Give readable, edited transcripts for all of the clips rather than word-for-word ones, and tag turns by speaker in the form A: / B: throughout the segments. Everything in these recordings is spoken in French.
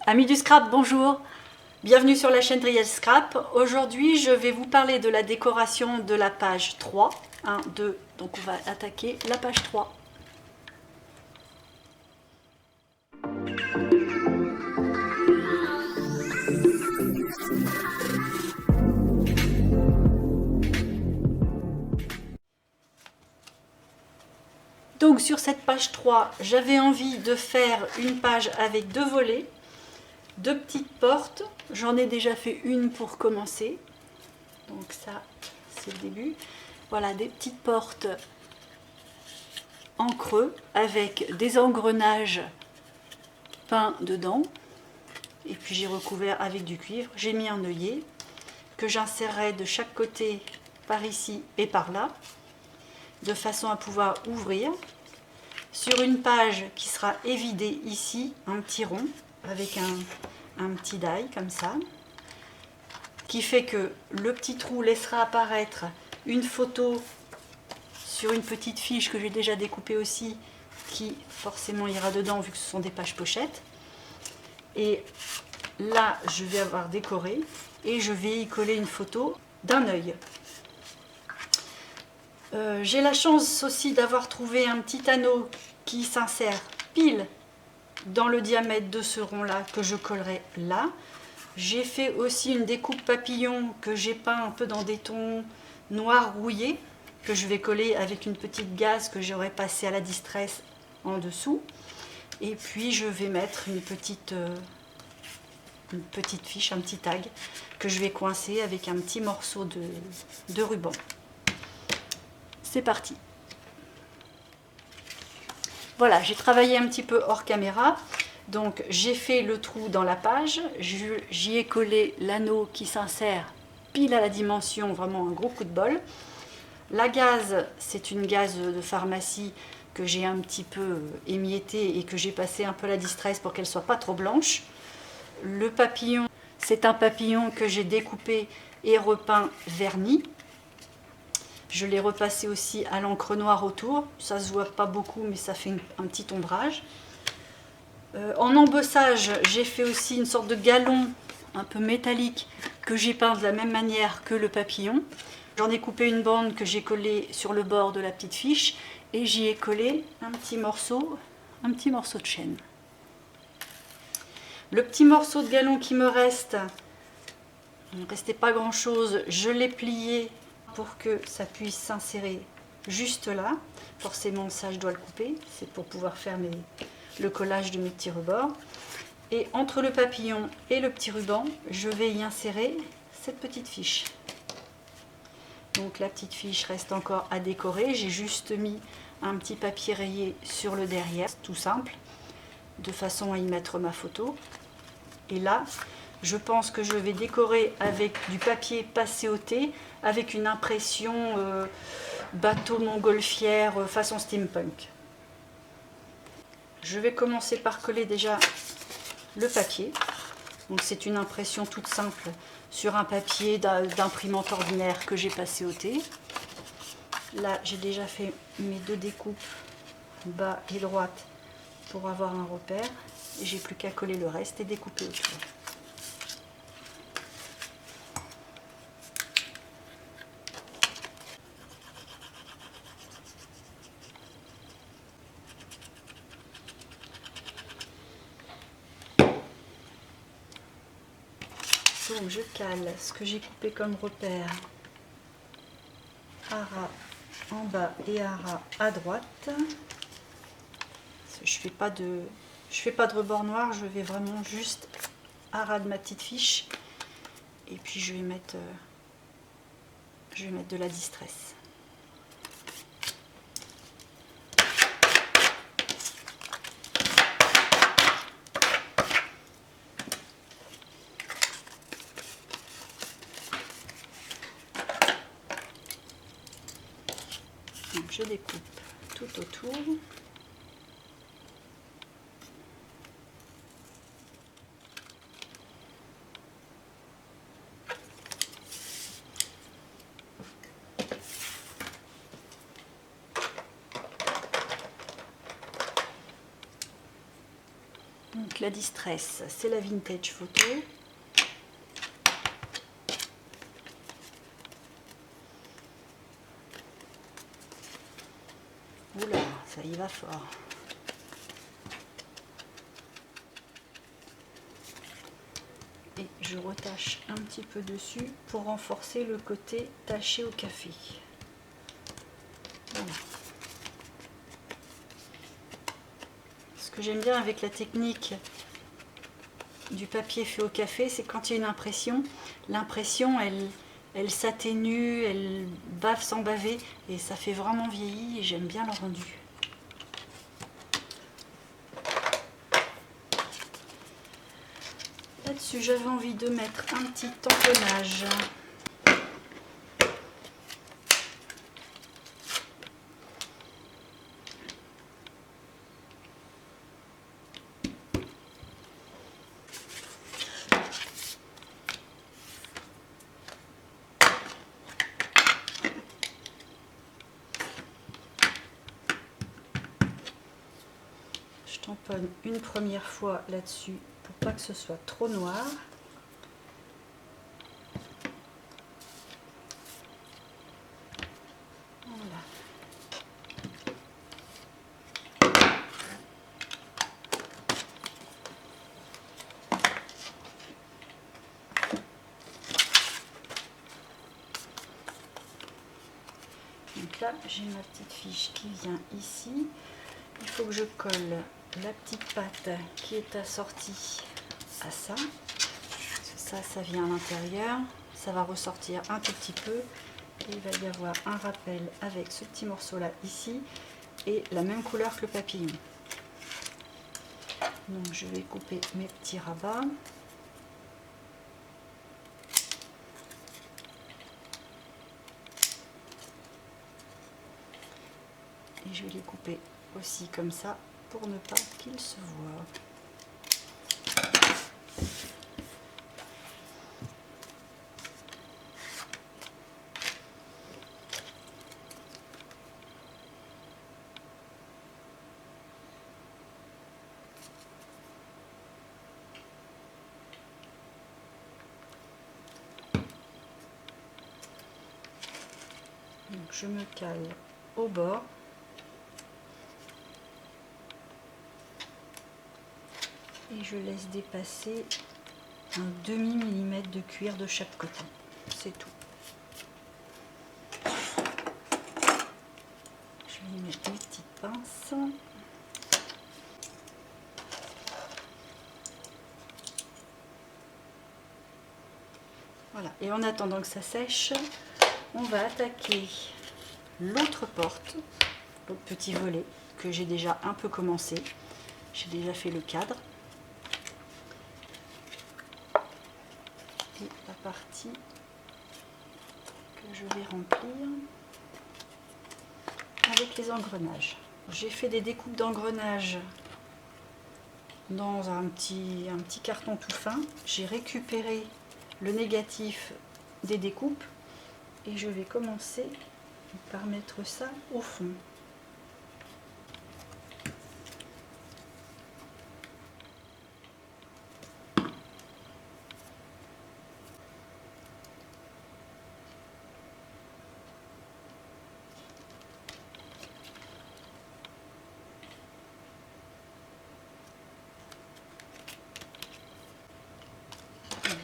A: Amis du scrap, bonjour! Bienvenue sur la chaîne Driel Scrap. Aujourd'hui, je vais vous parler de la décoration de la page 3. 1, 2, donc on va attaquer la page 3. Donc sur cette page 3, j'avais envie de faire une page avec deux volets, deux petites portes. J'en ai déjà fait une pour commencer. Donc ça, c'est le début. Voilà, des petites portes en creux avec des engrenages peints dedans. Et puis j'ai recouvert avec du cuivre. J'ai mis un œillet que j'insérerai de chaque côté par ici et par là, de façon à pouvoir ouvrir. Sur une page qui sera évidée ici, un petit rond avec un petit die comme ça, qui fait que le petit trou laissera apparaître une photo sur une petite fiche que j'ai déjà découpée aussi, qui forcément ira dedans vu que ce sont des pages pochettes. Et là, je vais avoir décoré et je vais y coller une photo d'un œil. J'ai la chance aussi d'avoir trouvé un petit anneau qui s'insère pile dans le diamètre de ce rond là que je collerai là. J'ai fait aussi une découpe papillon que j'ai peint un peu dans des tons noirs rouillés, que je vais coller avec une petite gaze que j'aurai passée à la distress en dessous. Et puis je vais mettre une petite fiche, un petit tag que je vais coincer avec un petit morceau de ruban. C'est parti. Voilà, j'ai travaillé un petit peu hors caméra. Donc j'ai fait le trou dans la page, j'y ai collé l'anneau qui s'insère pile à la dimension, vraiment un gros coup de bol. La gaze, c'est une gaze de pharmacie que j'ai un petit peu émiettée et que j'ai passé un peu à la distress pour qu'elle soit pas trop blanche. Le papillon, c'est un papillon que j'ai découpé et repeint verni. Je l'ai repassé aussi à l'encre noire autour. Ça se voit pas beaucoup, mais ça fait un petit ombrage. En embossage, j'ai fait aussi une sorte de galon un peu métallique que j'ai peint de la même manière que le papillon. J'en ai coupé une bande que j'ai collée sur le bord de la petite fiche et j'y ai collé un petit morceau de chaîne. Le petit morceau de galon qui me reste, il ne restait pas grand chose, je l'ai plié pour que ça puisse s'insérer juste là. Forcément ça je dois le couper, c'est pour pouvoir faire le collage de mes petits rebords. Et entre le papillon et le petit ruban, je vais y insérer cette petite fiche. Donc la petite fiche reste encore à décorer, j'ai juste mis un petit papier rayé sur le derrière, tout simple, de façon à y mettre ma photo. Et là, je pense que je vais décorer avec du papier passé au thé, avec une impression bateau montgolfière façon steampunk. Je vais commencer par coller déjà le papier. Donc c'est une impression toute simple sur un papier d'imprimante ordinaire que j'ai passé au thé. Là, j'ai déjà fait mes deux découpes bas et droite pour avoir un repère. Et j'ai plus qu'à coller le reste et découper autour. Donc je cale ce que j'ai coupé comme repère à ras en bas et à ras à droite. Je fais pas de rebord noir, je vais vraiment juste à ras de ma petite fiche et puis je vais mettre de la distress. Donc je découpe tout autour. Donc la Distress, c'est la Vintage Photo. Oula, ça y va fort. Et je retache un petit peu dessus pour renforcer le côté taché au café. Voilà. Ce que j'aime bien avec la technique du papier fait au café, c'est quand il y a une impression, l'impression elle s'atténue, elle bave sans baver et ça fait vraiment vieilli et j'aime bien le rendu. Là-dessus, j'avais envie de mettre un petit tamponnage. Je tamponne une première fois là-dessus pour pas que ce soit trop noir. Voilà. Donc là, j'ai ma petite fiche qui vient ici. Il faut que je colle la petite pâte qui est assortie à ça. Ça vient à l'intérieur. Ça va ressortir un tout petit peu. Et il va y avoir un rappel avec ce petit morceau là ici. Et la même couleur que le papillon. Donc je vais couper mes petits rabats. Et je vais les couper aussi comme ça pour ne pas qu'ils se voient. Donc je me cale au bord. Et je laisse dépasser un demi-millimètre de cuir de chaque côté. C'est tout. Je vais y mettre une petite pince. Voilà. Et en attendant que ça sèche, on va attaquer l'autre porte, l'autre petit volet que j'ai déjà un peu commencé. J'ai déjà fait le cadre. Et la partie que je vais remplir avec les engrenages. J'ai fait des découpes d'engrenages dans un petit carton tout fin. J'ai récupéré le négatif des découpes et je vais commencer par mettre ça au fond.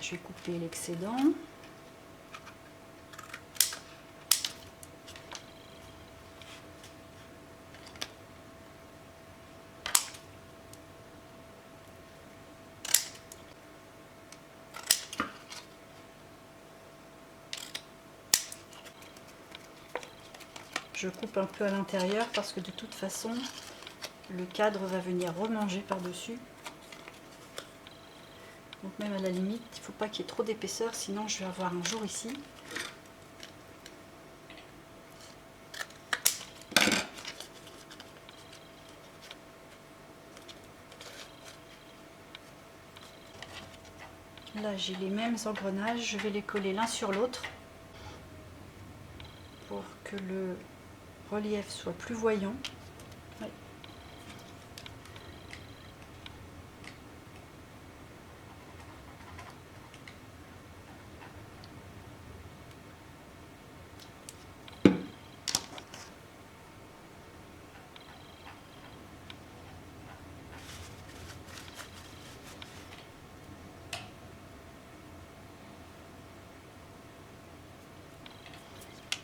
A: Je vais couper l'excédent. Je coupe un peu à l'intérieur parce que de toute façon, le cadre va venir remanger par-dessus. Donc même à la limite, il ne faut pas qu'il y ait trop d'épaisseur, sinon je vais avoir un jour ici. Là j'ai les mêmes engrenages, je vais les coller l'un sur l'autre pour que le relief soit plus voyant. Ouais.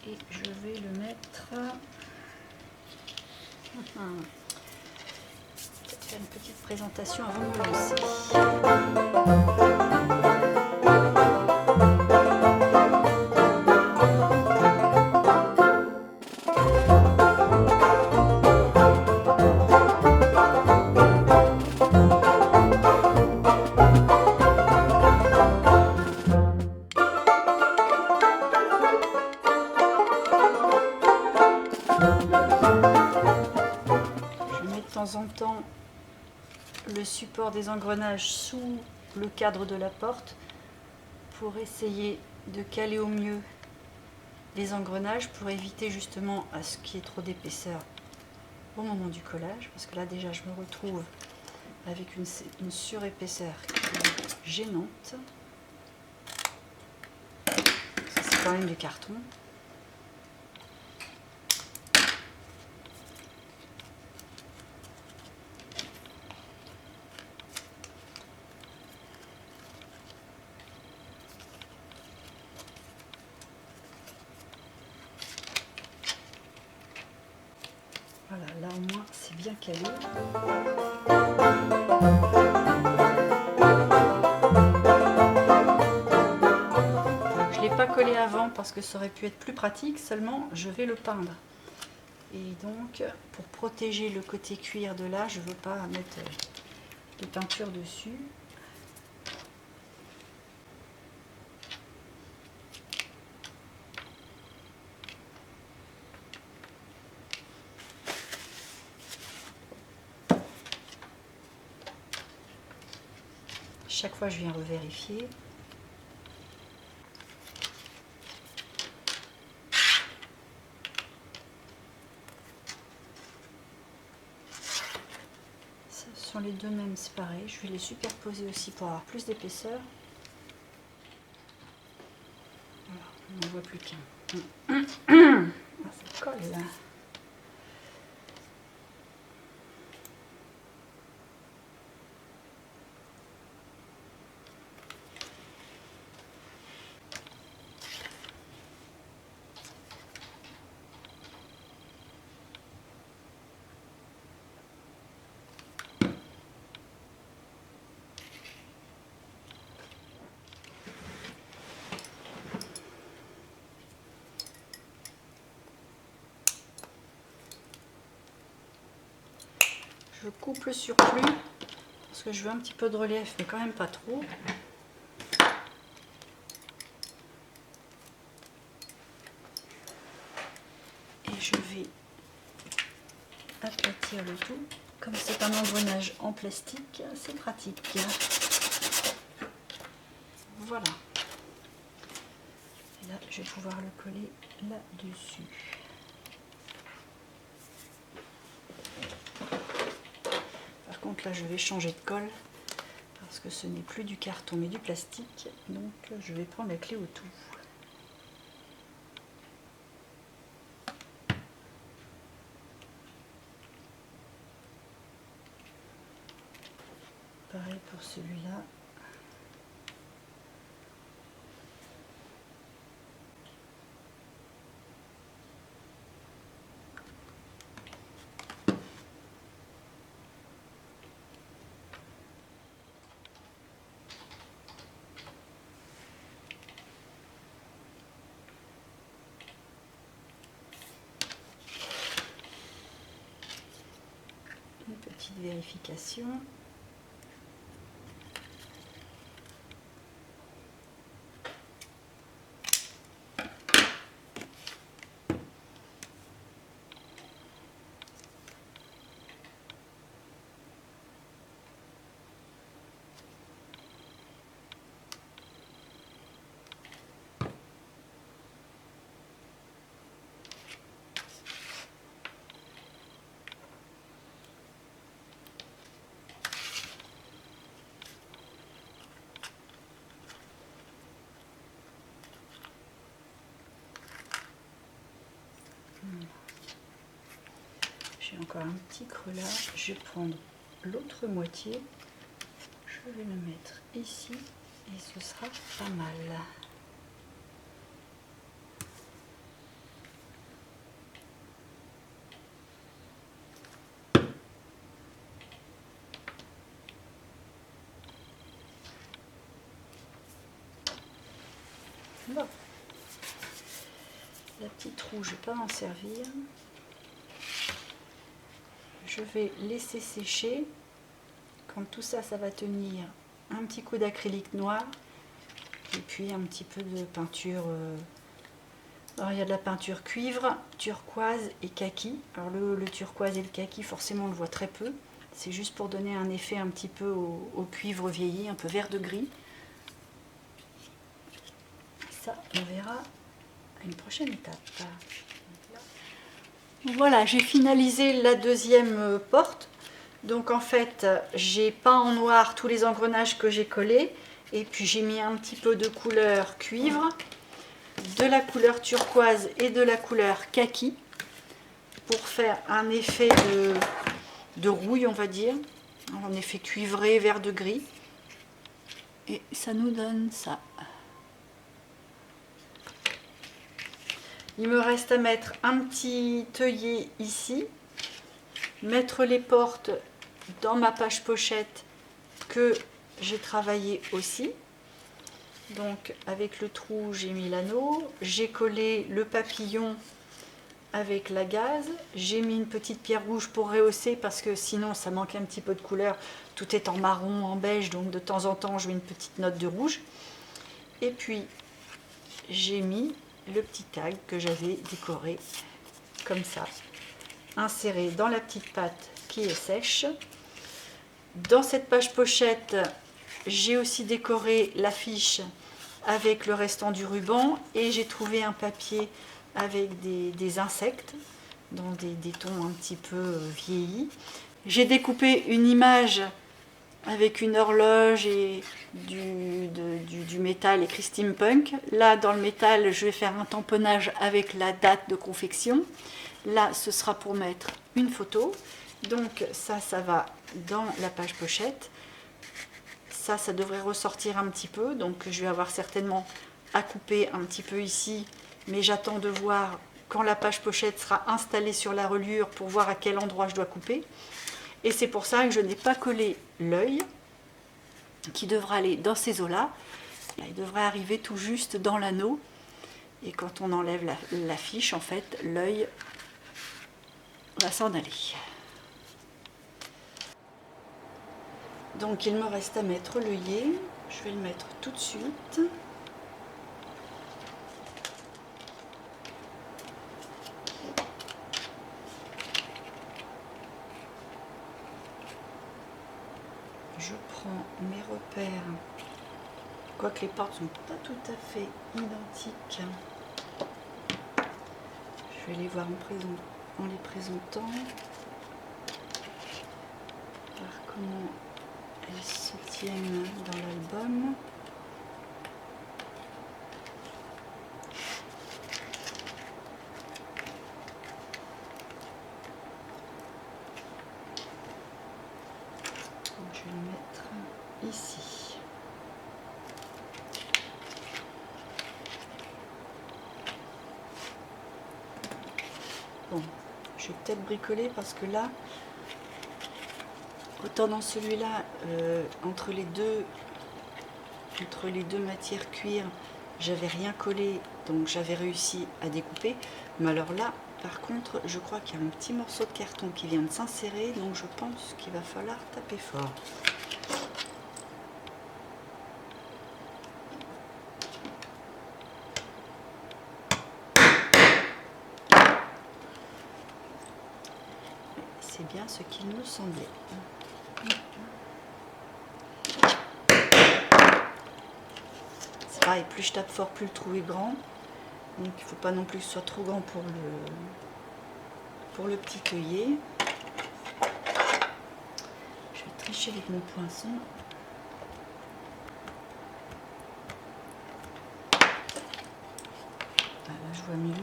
A: et je vais le mettre. Peut-être faire une petite présentation avant de me lancer. De temps en temps le support des engrenages sous le cadre de la porte pour essayer de caler au mieux les engrenages pour éviter justement à ce qu'il y ait trop d'épaisseur au moment du collage, parce que là déjà je me retrouve avec une surépaisseur qui est gênante. Ça c'est quand même du carton. Voilà, là au moins c'est bien calé. Je ne l'ai pas collé avant parce que ça aurait pu être plus pratique, seulement je vais le peindre. Et donc pour protéger le côté cuir de là, je ne veux pas mettre de peinture dessus. Chaque fois, je viens revérifier. Ce sont les deux mêmes, c'est pareil. Je vais les superposer aussi pour avoir plus d'épaisseur. Voilà, on n'en voit plus qu'un. Ah, ça colle là. Je coupe le surplus parce que je veux un petit peu de relief, mais quand même pas trop. Et je vais aplatir le tout. Comme c'est un engrenage en plastique, c'est pratique. Voilà. Et là, je vais pouvoir le coller là-dessus. Par contre, là, je vais changer de colle parce que ce n'est plus du carton mais du plastique. Donc, je vais prendre la clé au tout. Pareil pour celui-là. Une petite vérification. J'ai encore un petit creux là. Je vais prendre l'autre moitié. Je vais le mettre ici et ce sera pas mal. Bon. La petite roue, je ne vais pas m'en servir. Je vais laisser sécher. Quand tout ça, ça va tenir, un petit coup d'acrylique noir et puis un petit peu de peinture. Alors il y a de la peinture cuivre, turquoise et kaki. Alors le turquoise et le kaki, forcément on le voit très peu. C'est juste pour donner un effet un petit peu au cuivre vieilli, un peu vert de gris. Ça, on verra à une prochaine étape. Voilà, j'ai finalisé la deuxième porte. Donc en fait, j'ai peint en noir tous les engrenages que j'ai collés. Et puis j'ai mis un petit peu de couleur cuivre, de la couleur turquoise et de la couleur kaki pour faire un effet de rouille, on va dire. Un effet cuivré, vert de gris. Et ça nous donne ça. Il me reste à mettre un petit œillet ici, mettre les portes dans ma page pochette que j'ai travaillé aussi. Donc avec le trou, j'ai mis l'anneau, j'ai collé le papillon avec la gaze, j'ai mis une petite pierre rouge pour rehausser parce que sinon ça manque un petit peu de couleur. Tout est en marron, en beige, donc de temps en temps je mets une petite note de rouge. Et puis j'ai mis le petit tag que j'avais décoré comme ça, inséré dans la petite pâte qui est sèche. Dans cette page pochette, j'ai aussi décoré l'affiche avec le restant du ruban et j'ai trouvé un papier avec des insectes dans des tons un petit peu vieillis. J'ai découpé une image avec une horloge et du métal écrit steampunk. Là, dans le métal, je vais faire un tamponnage avec la date de confection. Là, ce sera pour mettre une photo. Donc ça va dans la page pochette. Ça devrait ressortir un petit peu. Donc je vais avoir certainement à couper un petit peu ici. Mais j'attends de voir quand la page pochette sera installée sur la reliure pour voir à quel endroit je dois couper. Et c'est pour ça que je n'ai pas collé l'œil qui devra aller dans ces eaux-là. Il devrait arriver tout juste dans l'anneau. Et quand on enlève la fiche, en fait, l'œil va s'en aller. Donc il me reste à mettre l'œillet. Je vais le mettre tout de suite. Je prends mes repères, quoique les portes ne sont pas tout à fait identiques. Je vais les voir en les présentant, voir comment elles se tiennent dans l'album. Je vais le mettre ici. Bon, je vais peut-être bricoler parce que là, autant dans celui-là, entre les deux matières cuir, j'avais rien collé, donc j'avais réussi à découper. Mais alors là, par contre, je crois qu'il y a un petit morceau de carton qui vient de s'insérer, donc je pense qu'il va falloir taper fort. C'est bien ce qu'il me semblait. C'est pareil, plus je tape fort, plus le trou est grand. Donc il ne faut pas non plus que ce soit trop grand pour le petit œillet. Je vais tricher avec mon poinçon. Ah, là je vois mieux.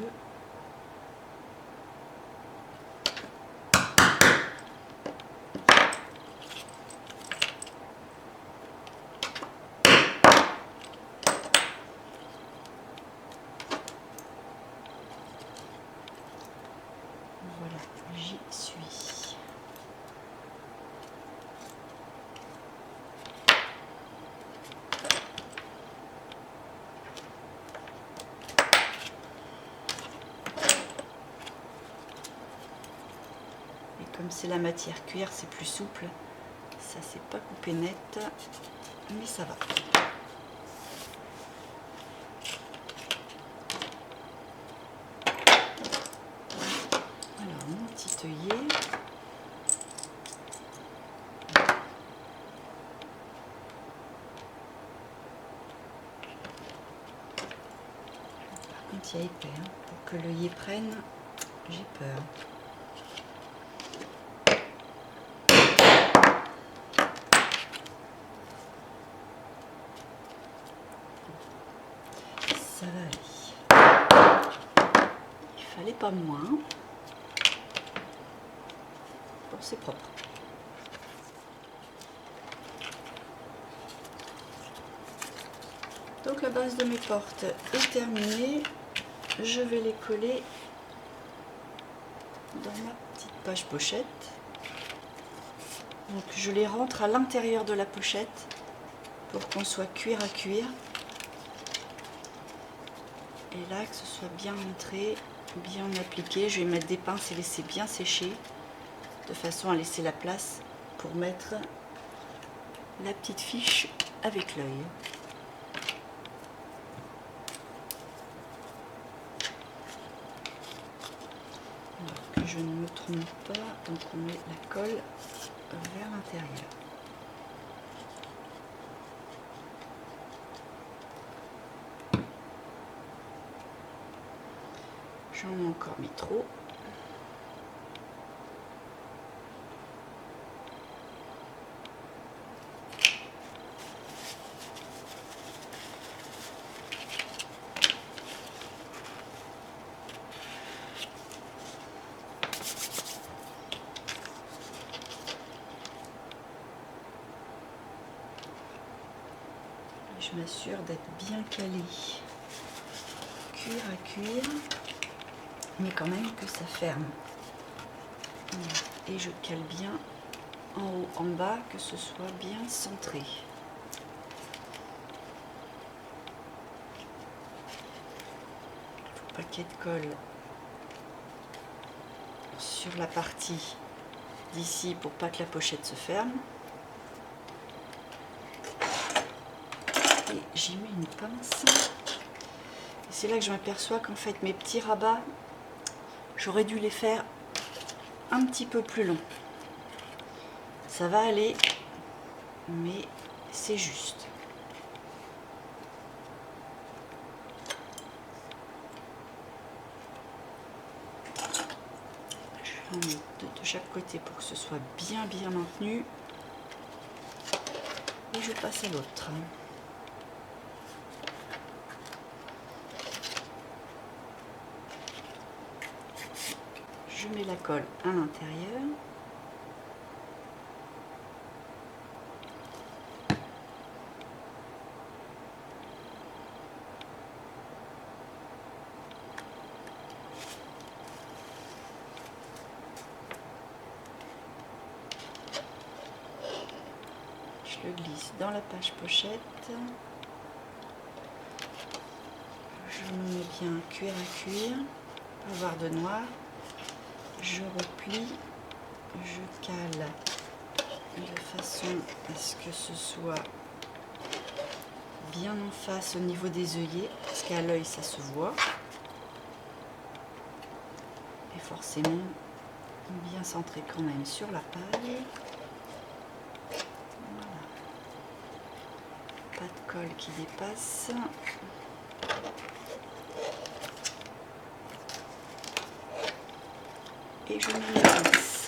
A: Voilà, j'y suis. comme c'est la matière cuir, c'est plus souple. Ça c'est pas coupé net, mais ça va. Alors mon petit œillet. Par contre il y a épais, hein. Pour que l'œillet prenne, j'ai peur. Ça va aller. Il fallait pas moins. Bon, c'est propre. Donc la base de mes portes est terminée. Je vais les coller dans ma petite page pochette. Donc je les rentre à l'intérieur de la pochette pour qu'on soit cuir à cuir. Et là, que ce soit bien rentré, bien appliqué. Je vais mettre des pinces et laisser bien sécher, de façon à laisser la place pour mettre la petite fiche avec l'œil. Que je ne me trompe pas, donc on met la colle vers l'intérieur. J'en ai encore mis trop. Je m'assure d'être bien calé, cuir à cuir, mais quand même que ça ferme. Et je cale bien en haut, en bas, que ce soit bien centré. Il faut pas qu'il y ait de colle sur la partie d'ici pour pas que la pochette se ferme. Et j'y mets une pince. Et c'est là que je m'aperçois qu'en fait mes petits rabats, j'aurais dû les faire un petit peu plus longs. Ça va aller, mais c'est juste. Je vais en mettre de chaque côté pour que ce soit bien maintenu. Et je passe à l'autre. Je mets la colle à l'intérieur. Je le glisse dans la page pochette. Je me mets bien cuir à cuir, pas avoir de noir. Je replie, je cale de façon à ce que ce soit bien en face au niveau des œillets, parce qu'à l'œil ça se voit. Et forcément bien centré quand même sur la paille. Voilà. Pas de colle qui dépasse. Et je mets la pince.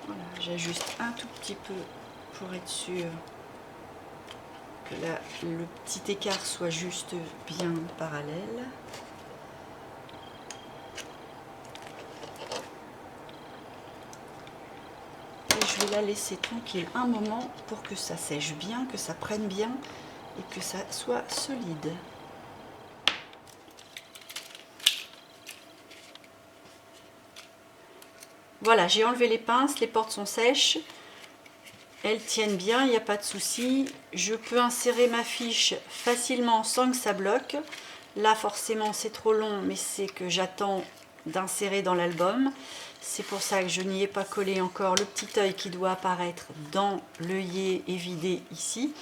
A: Voilà, j'ajuste un tout petit peu pour être sûr que là, le petit écart soit juste bien parallèle. Et je vais la laisser tranquille un moment pour que ça sèche bien, que ça prenne bien et que ça soit solide. Voilà, j'ai enlevé les pinces, les portes sont sèches. Elles tiennent bien, il n'y a pas de souci. Je peux insérer ma fiche facilement sans que ça bloque. Là, forcément, c'est trop long, mais c'est que j'attends d'insérer dans l'album. C'est pour ça que je n'y ai pas collé encore le petit œil qui doit apparaître dans l'œillet évidé ici.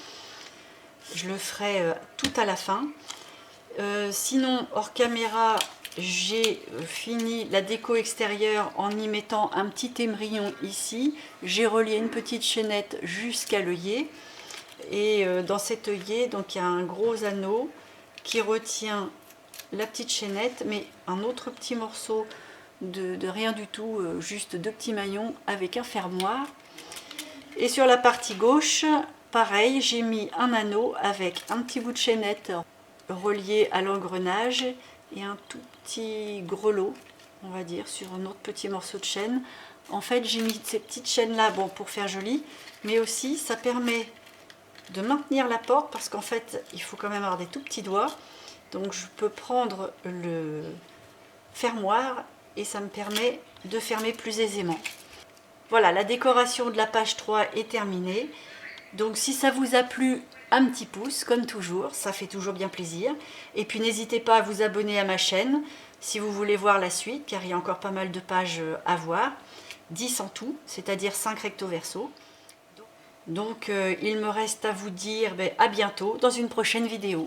A: Je le ferai tout à la fin. Sinon, hors caméra, j'ai fini la déco extérieure en y mettant un petit émerillon ici. J'ai relié une petite chaînette jusqu'à l'œillet. Et dans cet œillet, donc il y a un gros anneau qui retient la petite chaînette, mais un autre petit morceau de rien du tout, juste 2 petits maillons avec un fermoir. Et sur la partie gauche, pareil, j'ai mis un anneau avec un petit bout de chaînette relié à l'engrenage et un tout petit grelot, on va dire, sur un autre petit morceau de chaîne. En fait, j'ai mis ces petites chaînes là, bon, pour faire joli, mais aussi ça permet de maintenir la porte, parce qu'en fait il faut quand même avoir des tout petits doigts, donc je peux prendre le fermoir et ça me permet de fermer plus aisément. Voilà, la décoration de la page 3 est terminée. Donc si ça vous a plu, un petit pouce comme toujours, ça fait toujours bien plaisir. Et puis n'hésitez pas à vous abonner à ma chaîne si vous voulez voir la suite, car il y a encore pas mal de pages à voir, 10 en tout, c'est-à-dire 5 recto verso. Donc il me reste à vous dire à bientôt dans une prochaine vidéo.